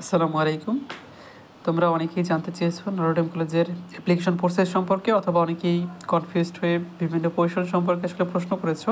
আসসালামু আলাইকুম। তোমরা অনেকেই জানতে চেয়েছো নটরডেম কলেজের অ্যাপ্লিকেশন প্রসেস সম্পর্কে, অথবা অনেকেই কনফিউজড হয়ে বিভিন্ন পরিসর সম্পর্কে আসলে প্রশ্ন করেছো।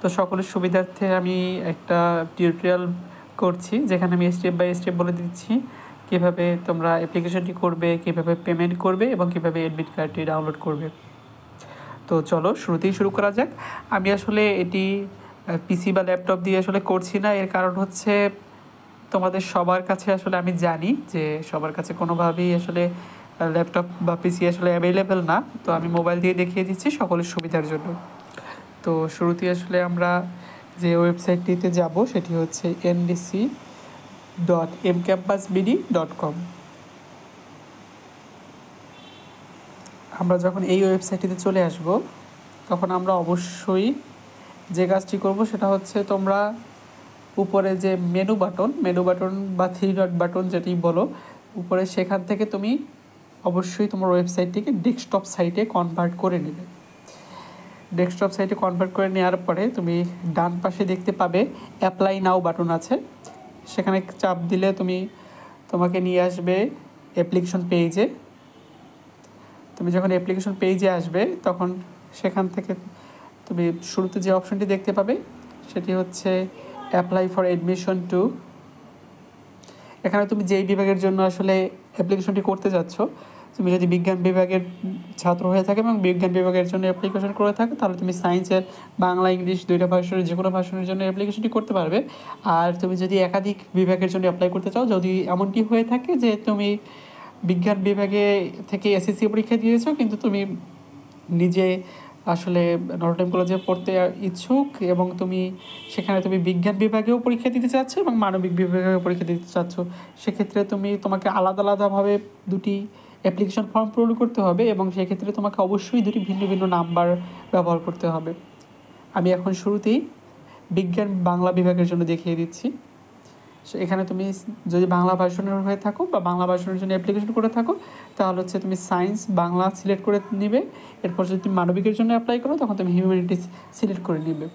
তো সকলের সুবিধার্থে আমি একটা টিউটোরিয়াল করছি, যেখানে আমি স্টেপ বাই স্টেপ বলে দিচ্ছি কীভাবে তোমরা অ্যাপ্লিকেশনটি করবে, কীভাবে পেমেন্ট করবে এবং কীভাবে অ্যাডমিট কার্ডটি ডাউনলোড করবে। তো চলো শুরুতেই শুরু করা যাক। আমি আসলে এটি পিসি বা ল্যাপটপ দিয়ে আসলে করছি না। এর কারণ হচ্ছে তোমাদের সবার কাছে আসলে আমি জানি যে সবার কাছে কোনোভাবেই আসলে ল্যাপটপ বা পিসি আসলে অ্যাভেলেবেল না। তো আমি মোবাইল দিয়ে দেখিয়ে দিচ্ছি সকলের সুবিধার জন্য। তো শুরুতেই আসলে আমরা যে ওয়েবসাইটটিতে যাব সেটি হচ্ছে ndc.mcampusbd.com। আমরা যখন এই ওয়েবসাইটটিতে চলে আসব, তখন আমরা অবশ্যই যে কাজটি করব সেটা হচ্ছে তোমরা উপরে যে মেনু বাটন বা থ্রি ডট বাটন যেটি বলো উপরে, সেখান থেকে তুমি অবশ্যই তোমার ওয়েবসাইটটিকে ডেস্কটপ সাইটে কনভার্ট করে নেবে। ডেস্কটপ সাইটে কনভার্ট করে নেওয়ার পরে তুমি ডান পাশে দেখতে পাবে অ্যাপ্লাই নাও বাটন আছে। সেখানে চাপ দিলে তোমাকে নিয়ে আসবে অ্যাপ্লিকেশন পেজে। তুমি যখন অ্যাপ্লিকেশন পেজে আসবে তখন সেখান থেকে তুমি শুরুতে যে অপশনটি দেখতে পাবে সেটি হচ্ছে অ্যাপ্লাই ফর অ্যাডমিশন টু। এখানে তুমি যেই বিভাগের জন্য আসলে অ্যাপ্লিকেশনটি করতে যাচ্ছ, তুমি যদি বিজ্ঞান বিভাগের ছাত্র হয়ে থাকে এবং বিজ্ঞান বিভাগের জন্য অ্যাপ্লিকেশন করে থাকে, তাহলে তুমি সায়েন্সের বাংলা ইংলিশ দুইটা ভার্সনের যে কোনো ভার্সনের জন্য অ্যাপ্লিকেশনটি করতে পারবে। আর তুমি যদি একাধিক বিভাগের জন্য অ্যাপ্লাই করতে চাও, যদি এমনটি হয়ে থাকে যে তুমি বিজ্ঞান বিভাগে থেকে এসএসসি পরীক্ষা দিয়েছো কিন্তু তুমি নিজে আসলে নটরডেম কলেজে পড়তে ইচ্ছুক এবং সেখানে তুমি বিজ্ঞান বিভাগেও পরীক্ষা দিতে চাচ্ছ এবং মানবিক বিভাগেও পরীক্ষা দিতে চাচ্ছ, সেক্ষেত্রে তোমাকে আলাদা আলাদাভাবে দুটি অ্যাপ্লিকেশন ফর্ম পূরণ করতে হবে এবং সেক্ষেত্রে তোমাকে অবশ্যই দুটি ভিন্ন ভিন্ন নাম্বার ব্যবহার করতে হবে। আমি এখন শুরুতেই বিজ্ঞান বাংলা বিভাগের জন্য দেখিয়ে দিচ্ছি। এখানে তুমি যদি বাংলা ভার্সনের হয়ে থাকো বা বাংলা ভার্সনের জন্য অ্যাপ্লিকেশন করে থাকো, তাহলে হচ্ছে তুমি সায়েন্স বাংলা সিলেক্ট করে নিবে। এরপর যদি তুমি মানবিকের জন্য অ্যাপ্লাই করো, তখন তুমি হিউম্যানিটিস সিলেক্ট করে নিবে।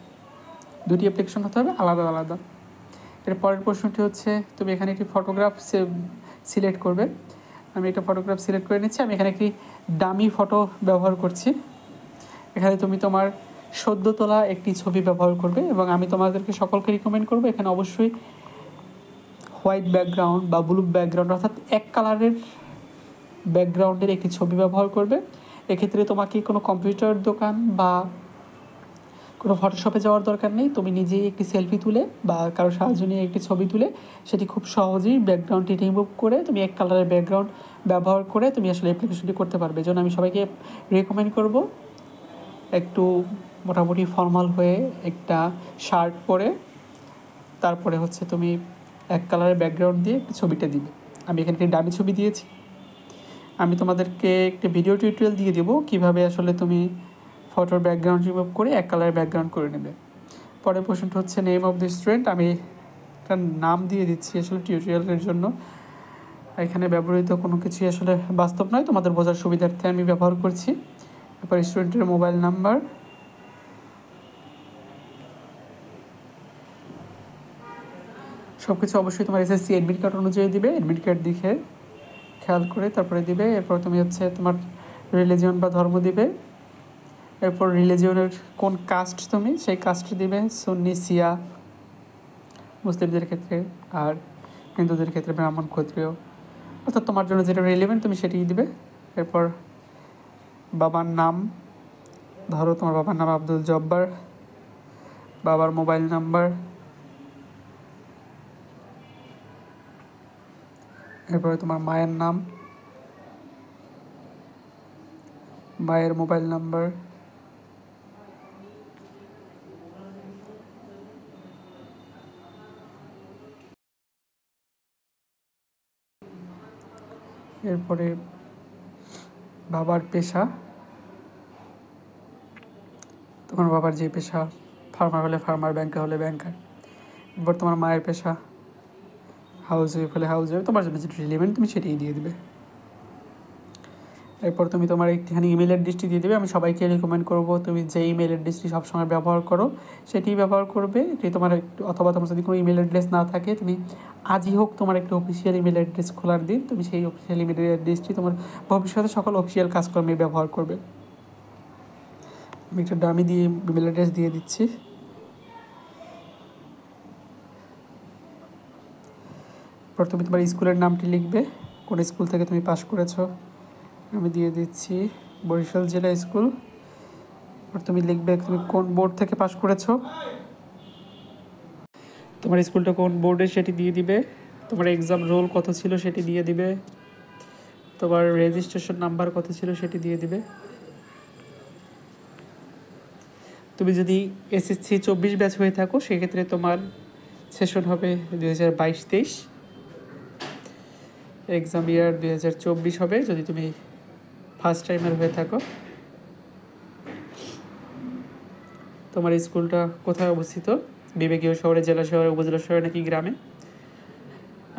দুটি অ্যাপ্লিকেশন হতে হবে আলাদা আলাদা। এর পরের প্রশ্নটি হচ্ছে তুমি এখানে একটি ফটোগ্রাফ সিলেক্ট করবে। আমি একটা ফটোগ্রাফ সিলেক্ট করে নিচ্ছি। আমি এখানে একটি ডামি ফটো ব্যবহার করছি। এখানে তুমি তোমার সদ্য তোলা একটি ছবি ব্যবহার করবে এবং আমি তোমাদেরকে সকলকে রিকমেন্ড করবো এখানে অবশ্যই হোয়াইট ব্যাকগ্রাউন্ড বা ব্লু ব্যাকগ্রাউন্ড, অর্থাৎ এক কালারের ব্যাকগ্রাউন্ডের একটি ছবি ব্যবহার করবে। এক্ষেত্রে তোমাকে কোনো কম্পিউটার দোকান বা কোনো ফটোশপে যাওয়ার দরকার নেই। তুমি নিজেই একটি সেলফি তুলে বা কারো সাহায্য নিয়ে একটি ছবি তুলে সেটি খুব সহজেই ব্যাকগ্রাউন্ডটি রিমুভ করে তুমি এক কালারের ব্যাকগ্রাউন্ড ব্যবহার করে তুমি আসলে অ্যাপ্লিকেশনটি করতে পারবে। এই জন্য আমি সবাইকে রেকমেন্ড করব একটু মোটামুটি ফর্মাল হয়ে একটা শার্ট পরে তারপরে হচ্ছে তুমি এক কালারের ব্যাকগ্রাউন্ড দিয়ে ছবিটা দিবে। আমি এখানে একটি ডামি ছবি দিয়েছি। আমি তোমাদেরকে একটা ভিডিও টিউটোরিয়াল দিয়ে দেবো কীভাবে আসলে তুমি ফটোর ব্যাকগ্রাউন্ড রিমুভ করে এক কালারের ব্যাকগ্রাউন্ড করে নেবে। পরের প্রশ্নটা হচ্ছে নেম অফ দ্য স্টুডেন্ট। আমি একটা নাম দিয়ে দিচ্ছি আসলে টিউটোরিয়ালের জন্য। এখানে ব্যবহৃত কোনো কিছুই আসলে বাস্তব নয়, তোমাদের বোঝার সুবিধার্থে আমি ব্যবহার করছি। এরপর স্টুডেন্টের মোবাইল নাম্বার, সব কিছু অবশ্যই তোমার এসএসসি অ্যাডমিট কার্ড অনুযায়ী দিবে। অ্যাডমিট কার্ড দেখে খেয়াল করে তারপরে দিবে। এরপর তুমি হচ্ছে তোমার রিলিজিয়ন বা ধর্ম দিবে। এরপর রিলিজিয়নের কোন কাস্ট তুমি সেই কাস্ট দিবে, সুন্নি শিয়া মুসলিমদের ক্ষেত্রে, আর হিন্দুদের ক্ষেত্রে ব্রাহ্মণ ক্ষত্রিয়, অর্থাৎ তোমার জন্য যেটা রিলেভেন্ট তুমি সেটিই দিবে। এরপর বাবার নাম, ধরো তোমার বাবার নাম আব্দুল জব্বার, বাবার মোবাইল নাম্বার, এরপরে তোমার মায়ের নাম, মায়ের মোবাইল নাম্বার, এরপরে বাবার পেশা, তোমার বাবার যে পেশা, ফার্মার হলে ফার্মার, ব্যাংকার হলে ব্যাংকার। এরপর তোমার মায়ের পেশা, হাউস ওয়াইফ হলে হাউস ওয়াইফ, তোমার জন্য যেটা রিলেভেন্ট তুমি সেটাই দিয়ে দেবে। এরপর তুমি তোমার একটুখানি ইমেল অ্যাড্রেসটি দিয়ে দেবে। আমি সবাইকে রেকমেন্ড করবো তুমি যে ইমেল অ্যাড্রেসটি সবসময় ব্যবহার করো সেটি ব্যবহার করবে। এটি তোমার অথবা তোমার যদি কোনো ইমেল অ্যাড্রেস না থাকে, তুমি আজই হোক তোমার একটা অফিসিয়াল ইমেল অ্যাড্রেস খোলার দিন, তুমি সেই অফিসিয়াল ইমেল অ্যাড্রেসটি তোমার ভবিষ্যতে সকল অফিসিয়াল কাজকর্মে ব্যবহার করবে। আমি একটা ডামি দিয়ে ইমেল অ্যাড্রেস দিয়ে দিচ্ছি। এরপর তুমি তোমার স্কুলের নামটি লিখবে, কোন স্কুল থেকে তুমি পাস করেছো। আমি দিয়ে দিচ্ছি বরিশাল জেলা স্কুল। আর তুমি লিখবে তুমি কোন বোর্ড থেকে পাস করেছো, তোমার স্কুলটা কোন বোর্ডে সেটি দিয়ে দিবে। তোমার এক্সাম রোল কত ছিল সেটি দিয়ে দিবে। তোমার রেজিস্ট্রেশন নাম্বার কত ছিল সেটি দিয়ে দিবে। তুমি যদি এসএসসি 24 ব্যাচ হয়ে থাকো সেক্ষেত্রে তোমার সেশন হবে 2022-23, এক্সাম ইয়ার 2024 হবে যদি তুমি ফার্স্ট টাইমার হয়ে থাকো। তোমার স্কুলটা কোথায় অবস্থিত, বিভাগীয় শহরে, জেলা শহরে, উপজেলা শহরে নাকি গ্রামে।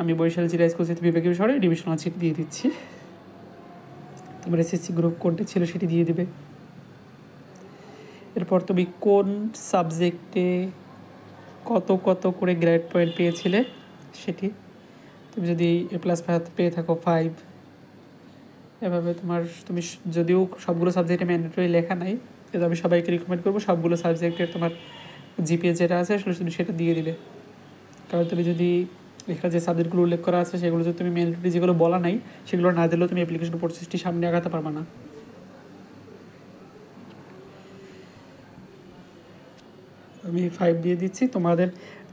আমি বরিশাল জেলা স্কুল থেকে বিভাগীয় শহরে ডিভিশনাল সিট দিয়ে দিচ্ছি। তোমার এসএসসি গ্রুপ কোনটা ছিল সেটি দিয়ে দিবে। এরপর তুমি কোন সাবজেক্টে কত কত করে গ্রেড পয়েন্ট পেয়েছিলে সেটি। তুমি যদি A+ পেয়ে থাকো 5, এভাবে তুমি যদিও সবগুলো সাবজেক্টে ম্যান্ডেটরি লেখা নাই, কিন্তু আমি সবাইকে রিকমেন্ড করবো সবগুলো সাবজেক্টের তোমার জিপিএ যেটা আছে আসলে তুমি সেটা দিয়ে দিবে। কারণ তুমি যদি এখানে যে সাবজেক্টগুলো উল্লেখ করা আছে সেগুলো যদি তুমি ম্যান্ডেটরি যেগুলো বলা নাই সেগুলো না দিলেও তুমি অ্যাপ্লিকেশন প্রসেসটি সামনে আগাতে পারবে না। আমি 5 দিয়ে দিচ্ছি। তোমাদের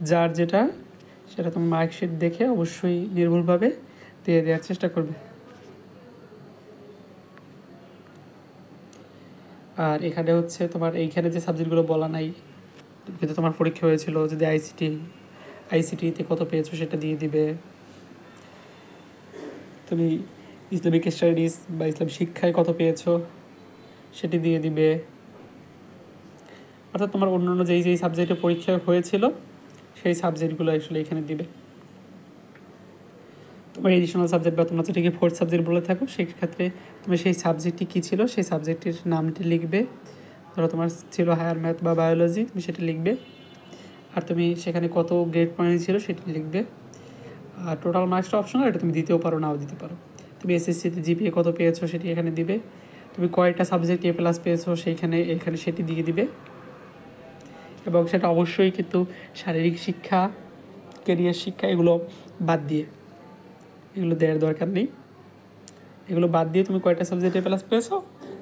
যার যেটা সেটা তোমার মার্কশিট দেখে অবশ্যই নির্ভুলভাবে দিয়ে দেওয়ার চেষ্টা করবে। আর এখানে হচ্ছে তোমার এইখানে যে সাবজেক্টগুলো বলা নাই কিন্তু তোমার পরীক্ষা হয়েছিল, যদি আইসিটিতে কত পেয়েছো সেটা দিয়ে দিবে। তুমি ইসলামিক স্টাডিজ বা ইসলাম শিক্ষায় কত পেয়েছো সেটি দিয়ে দিবে। অর্থাৎ তোমার অন্যান্য যেই সাবজেক্টে পরীক্ষা হয়েছিল সেই সাবজেক্টগুলো আসলে এখানে দিবে। তোমার এডিশনাল সাবজেক্ট বা তোমরা যেটাকে 4th সাবজেক্ট বলে থাকো সেই ক্ষেত্রে তুমি সেই সাবজেক্টটি কী ছিল সেই সাবজেক্টের নামটি লিখবে। ধরো তোমার ছিল হায়ার ম্যাথ বা বায়োলজি, তুমি সেটা লিখবে। আর তুমি সেখানে কত গ্রেড পয়েন্ট ছিল সেটি লিখবে। আর টোটাল মার্কসটা অপশনাল, এটা তুমি দিতেও পারো নাও দিতে পারো। তুমি এসএসসিতে জিপিএ কত পেয়েছো সেটি এখানে দিবে। তুমি কয়টা সাবজেক্ট A+ পেয়েছো এখানে সেটি দিয়ে দিবে। এবং সেটা অবশ্যই কিন্তু শারীরিক শিক্ষা, কেরিয়ার শিক্ষা এগুলো বাদ দিয়ে, এগুলো দেওয়ার দরকার নেই। এগুলো বাদ দিয়ে তুমি কয়টা সাবজেক্ট A+ পেয়েছো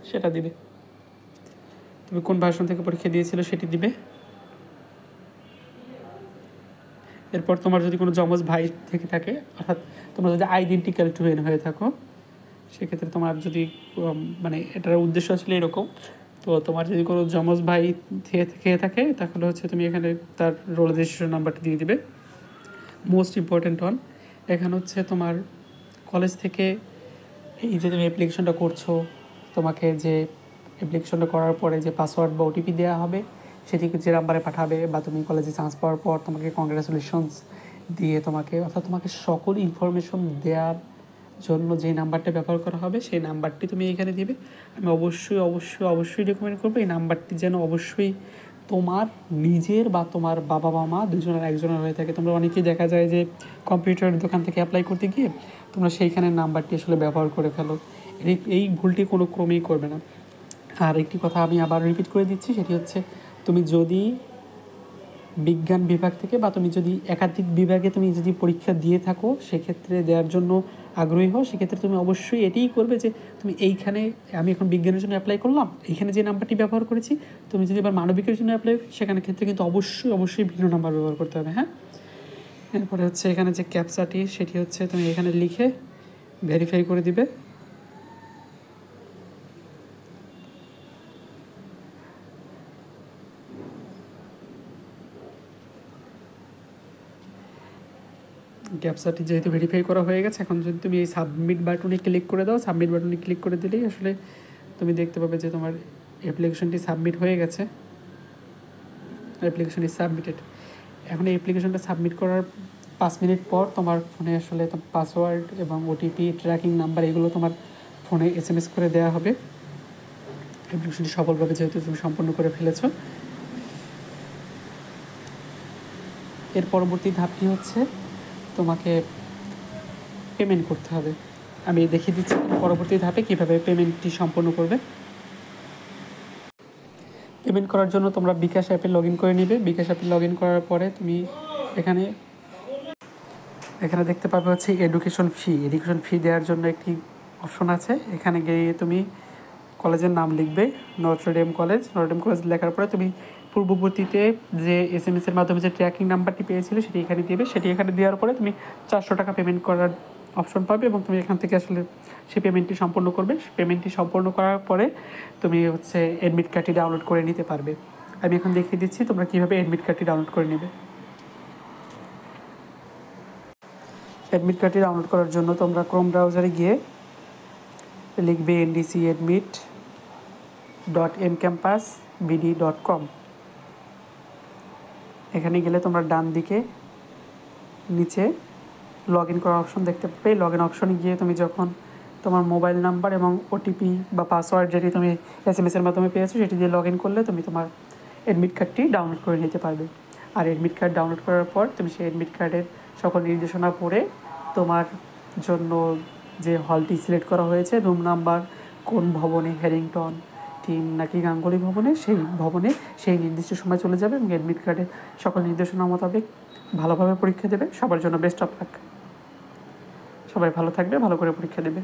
সেটা দিবে। তুমি কোন ভার্সন থেকে পরীক্ষা দিয়েছিলে সেটি দিবে। এরপর তোমার যদি কোনো যমজ ভাই থেকে থাকে, অর্থাৎ তোমরা যদি আইডেন্টিক্যাল টুইন হয়ে থাকো সেক্ষেত্রে তোমার যদি মানে এটার উদ্দেশ্য আসলে এরকম, তো তোমার যদি কোনো যমজ ভাই থেকে থাকে তাহলে হচ্ছে তুমি এখানে তার রোল রেজিস্ট্রেশন নাম্বারটা দিয়ে দিবে। মোস্ট ইম্পর্ট্যান্ট ওয়ান, এখানে হচ্ছে তোমার কলেজ থেকে এই যে তুমি অ্যাপ্লিকেশনটা করছো, তোমাকে যে অ্যাপ্লিকেশনটা করার পরে যে পাসওয়ার্ড বা ওটিপি দেওয়া হবে সেটিকে যে নাম্বারে পাঠাবে, বা তুমি কলেজে চান্স পাওয়ার পর তোমাকে কংগ্রাচুলেশনস দিয়ে অর্থাৎ তোমাকে সকল ইনফরমেশন দেওয়ার জন্য যে নাম্বারটা ব্যবহার করা হবে সেই নাম্বারটি তুমি এখানে দিবে। আমি অবশ্যই রেকমেন্ড করবো এই নাম্বারটি যেন অবশ্যই তোমার নিজের বা তোমার বাবা বা মা দুজনের একজনের হয়ে থাকে। তোমরা অনেকেই দেখা যায় যে কম্পিউটার দোকান থেকে অ্যাপ্লাই করতে গিয়ে তোমরা সেইখানে নাম্বারটি আসলে ব্যবহার করে ফেলো। এই ভুলটি কোনো ক্রমেই করবে না। আর একটি কথা আমি আবার রিপিট করে দিচ্ছি, সেটি হচ্ছে তুমি যদি বিজ্ঞান বিভাগ থেকে বা তুমি যদি একাধিক বিভাগে তুমি যদি পরীক্ষা দিয়ে থাকো সেক্ষেত্রে দেওয়ার জন্য আগ্রহী হও, সেক্ষেত্রে তুমি অবশ্যই এটিই করবে যে তুমি এইখানে, আমি এখন বিজ্ঞানের জন্য অ্যাপ্লাই করলাম, এইখানে যে নাম্বারটি ব্যবহার করেছি, তুমি যদি এবার মানবিকের জন্য অ্যাপ্লাই সেখানে ক্ষেত্রে কিন্তু অবশ্যই ভিন্ন নাম্বার ব্যবহার করতে হবে। হ্যাঁ, এরপরে হচ্ছে এখানে যে ক্যাপচাটি সেটি হচ্ছে তুমি এখানে লিখে ভেরিফাই করে দিবে। ক্যাপচাটি যেহেতু ভেরিফাই করা হয়ে গেছে, এখন যদি তুমি এই সাবমিট বাটনে ক্লিক করে দাও, সাবমিট বাটনে ক্লিক করে দিলেই আসলে তুমি দেখতে পাবে যে তোমার অ্যাপ্লিকেশনটি সাবমিট হয়ে গেছে। Application is submitted. এখন এই অ্যাপ্লিকেশনটা সাবমিট করার 5 মিনিট পর তোমার ফোনে আসলে তোমার পাসওয়ার্ড এবং ওটিপি, ট্র্যাকিং নাম্বার এগুলো তোমার ফোনে SMS করে দেওয়া হবে অ্যাপ্লিকেশনটি সফলভাবে যেহেতু তুমি সম্পন্ন করে ফেলেছো। এর পরবর্তী ধাপটি হচ্ছে তোমাকে পেমেন্ট করতে হবে। আমি দেখিয়ে দিচ্ছি পরবর্তী ধাপে কীভাবে পেমেন্টটি সম্পন্ন করবে। পেমেন্ট করার জন্য তোমরা বিকাশ অ্যাপে লগ ইন করে নেবে। বিকাশ অ্যাপে লগ ইন করার পরে তুমি এখানে দেখতে পাবে হচ্ছে এডুকেশন ফি দেওয়ার জন্য একটি অপশন আছে। এখানে গিয়ে তুমি কলেজের নাম লিখবে, নটর ডেম কলেজ লেখার পরে তুমি পূর্ববর্তীতে যে SMS-এর মাধ্যমে যে ট্র্যাকিং নাম্বারটি পেয়েছিলে সেটি এখানে দিবে। সেটি এখানে দেওয়ার পরে তুমি 400 টাকা পেমেন্ট করার অপশন পাবে এবং তুমি এখান থেকে আসলে সেই পেমেন্টটি সম্পন্ন করবে। পেমেন্টটি সম্পন্ন করার পরে তুমি হচ্ছে অ্যাডমিট কার্ডটি ডাউনলোড করে নিতে পারবে। আমি এখন দেখিয়ে দিচ্ছি তোমরা কীভাবে অ্যাডমিট কার্ডটি ডাউনলোড করে নেবে। অ্যাডমিট কার্ডটি ডাউনলোড করার জন্য তোমরা ক্রোম ব্রাউজারে গিয়ে লিখবে ndcadmit.mcampusbd.com। এখানে গেলে তোমরা ডান দিকে নিচে লগ ইন করার অপশন দেখতে পাবে। লগ ইন অপশনে গিয়ে তুমি যখন তোমার মোবাইল নাম্বার এবং OTP বা পাসওয়ার্ড যেটি তুমি SMS-এর মাধ্যমে পেয়েছো সেটি দিয়ে লগ ইন করলে তুমি তোমার অ্যাডমিট কার্ডটি ডাউনলোড করে নিতে পারবে। আর অ্যাডমিট কার্ড ডাউনলোড করার পর তুমি সেই অ্যাডমিট কার্ডের সকল নির্দেশনা পড়ে তোমার জন্য যে হলটি সিলেক্ট করা হয়েছে, রুম নাম্বার কোন ভবনে, হ্যারিংটন টিম নাকি গাঙ্গুলি ভবনে, সেই ভবনে সেই নির্দিষ্ট সময় চলে যাবে এবং অ্যাডমিট কার্ডের সকল নির্দেশনা মোতাবেক ভালোভাবে পরীক্ষা দেবে। সবার জন্য বেস্ট অফ লাক। সবাই ভালো থাকবে, ভালো করে পরীক্ষা দেবে।